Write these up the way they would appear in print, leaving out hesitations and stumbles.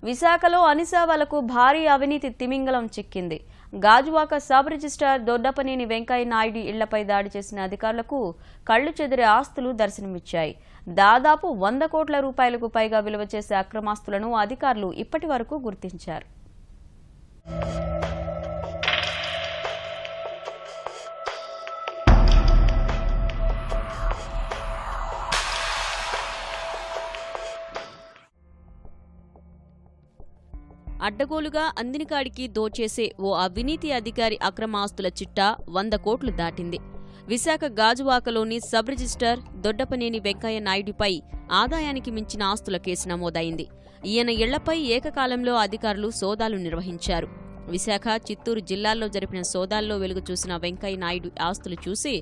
విశాఖలో అనిసా వాళ్లకు భారీ అవినీతి తిమింగలం చిక్కింది. గాజువాక సబ్ రిజిస్ట్రార్ దొడ్డపనేని వెంకయ్య నాయుడు ఇళ్లపై దాడి చేసిన అధికారులకు కళ్లు చెదిరే ఆస్తులు దర్శనమిచ్చాయి. దాదాపు 100 కోట్ల రూపాయలకు పైగా విలువ చేసే అక్రమాస్తులను అధికారులు ఇప్పటి వరకు గుర్తించారు. అడ్డగోలుగా అందినకాడికి దోచేసే ఓ అవినీతి అధికారి అక్రమాస్తుల చిట్టా 100 కోట్లు దాటింది. విశాఖ గాజువాకలోని సబ్ రిజిస్ట్రార్ దొడ్డపనేని వెంకయ్య నాయుడిపై ఆదాయానికి మించిన ఆస్తుల కేసు నమోదైంది. ఈయన ఇళ్లపై ఏకకాలంలో అధికారులు సోదాలు నిర్వహించారు. విశాఖ, చిత్తూరు జిల్లాల్లో జరిపిన సోదాల్లో వెలుగు చూసిన వెంకయ్య నాయుడు ఆస్తులు చూసి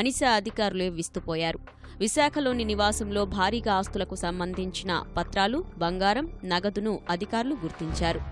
అనిసా అధికారులే విస్తుపోయారు. విశాఖలోని నివాసంలో భారీగా ఆస్తులకు సంబంధించిన పత్రాలు, బంగారం, నగదును అధికారులు గుర్తించారు.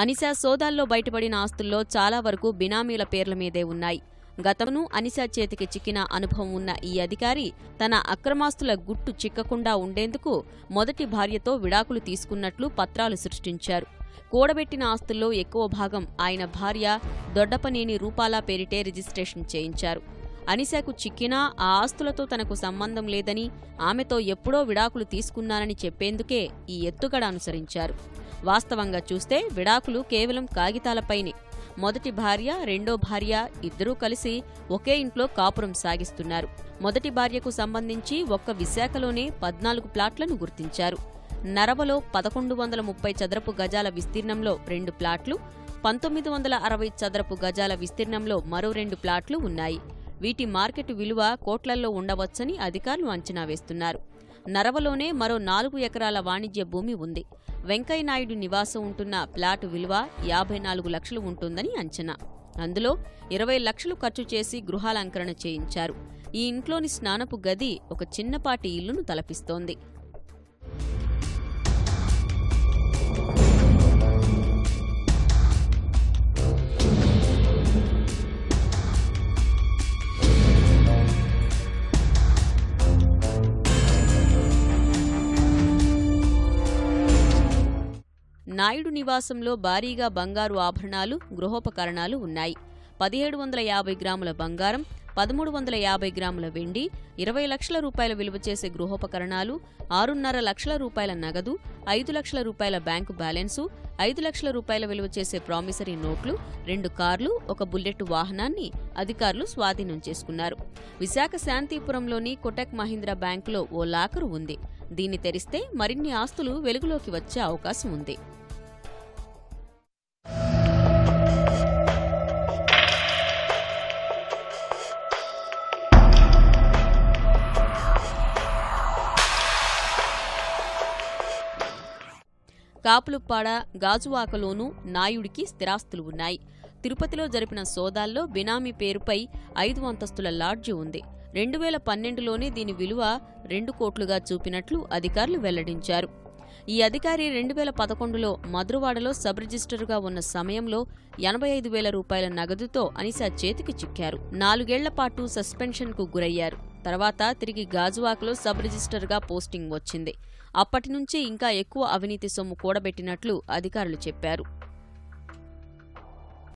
అనిసా సోదాల్లో బయటపడిన ఆస్తుల్లో చాలా వరకు బినామీల పేర్ల మీదే ఉన్నాయి. గతంలో అనిసా చేతికి చిక్కిన అనుభవం ఉన్న ఈ అధికారి తన అక్రమాస్తుల గుట్టు చిక్కకుండా ఉండేందుకు మొదటి భార్యతో విడాకులు తీసుకున్నట్లు పత్రాలు సృష్టించారు. కూడబెట్టిన ఆస్తుల్లో ఎక్కువ భాగం ఆయన భార్య దొడ్డపనేని రూపాల పేరిటే రిజిస్ట్రేషన్ చేయించారు. అనిసాకు చిక్కినా ఆ ఆస్తులతో తనకు సంబంధం లేదని, ఆమెతో ఎప్పుడో విడాకులు తీసుకున్నానని చెప్పేందుకే ఈ ఎత్తుగడ అనుసరించారు. వాస్తవంగా చూస్తే విడాకులు కేవలం కాగితాలపైనే. మొదటి భార్య, రెండో భార్య ఇద్దరూ కలిసి ఒకే ఇంట్లో కాపురం సాగిస్తున్నారు. మొదటి భార్యకు సంబంధించి ఒక్క విశాఖలోనే 14 ప్లాట్లను గుర్తించారు. నరవలో 1130 చదరపు గజాల విస్తీర్ణంలో 2 ప్లాట్లు, 1960 చదరపు గజాల విస్తీర్ణంలో మరో 2 ప్లాట్లు ఉన్నాయి. వీటి మార్కెట్ విలువ కోట్లల్లో ఉండవచ్చని అధికారులు అంచనా వేస్తున్నారు. నరవలోనే మరో 4 ఎకరాల వాణిజ్య భూమి ఉంది. వెంకయ్య నాయుడు నివాసం ఉంటున్న ప్లాటు విలువ 54 లక్షలు ఉంటుందని అంచనా. అందులో 20 లక్షలు ఖర్చు చేసి గృహాలంకరణ చేయించారు. ఈ ఇంట్లోని స్నానపు గది ఒక చిన్నపాటి ఇల్లును తలపిస్తోంది. నాయుడు నివాసంలో భారీగా బంగారు ఆభరణాలు, గృహోపకరణాలు ఉన్నాయి. 1750 గ్రాముల బంగారం, 1350 గ్రాముల వెండి, 20 లక్షల రూపాయల విలువ చేసే గృహోపకరణాలు, 6.5 లక్షల రూపాయల నగదు, 5 లక్షల రూపాయల బ్యాంకు బ్యాలెన్సు, 5 లక్షల రూపాయల విలువ చేసే ప్రామిసరీ నోట్లు, 2 కార్లు, ఒక బుల్లెట్ వాహనాన్ని అధికారులు స్వాధీనం చేసుకున్నారు. విశాఖ శాంతిపురంలోని కోటక్ మహీంద్రా బ్యాంకులో ఓ లాకరు ఉంది. దీన్ని తెరిస్తే మరిన్ని ఆస్తులు వెలుగులోకి వచ్చే అవకాశం ఉంది. కాపులుప్పాడ, గాజువాకలోనూ నాయుడికి స్థిరాస్తులు ఉన్నాయి. తిరుపతిలో జరిపిన సోదాల్లో బినామీ పేరుపై 5 అంతస్తుల లాడ్జి ఉంది. 2012లోనే దీని విలువ 2 కోట్లుగా చూపినట్లు అధికారులు వెల్లడించారు. ఈ అధికారి 2011లో మధురవాడలో సబ్ రిజిస్టర్గా ఉన్న సమయంలో 85,000 రూపాయల నగదుతో అనిసా చేతికి చిక్కారు. 4 ఏళ్ల పాటు సస్పెన్షన్కు గురయ్యారు. తర్వాత తిరిగి గాజువాకలో సబ్ రిజిస్టర్గా పోస్టింగ్ వచ్చింది. అప్పటి నుంచి ఇంకా ఎక్కువ అవినీతి సొమ్ము కూడబెట్టినట్లు అధికారులు చెప్పారు.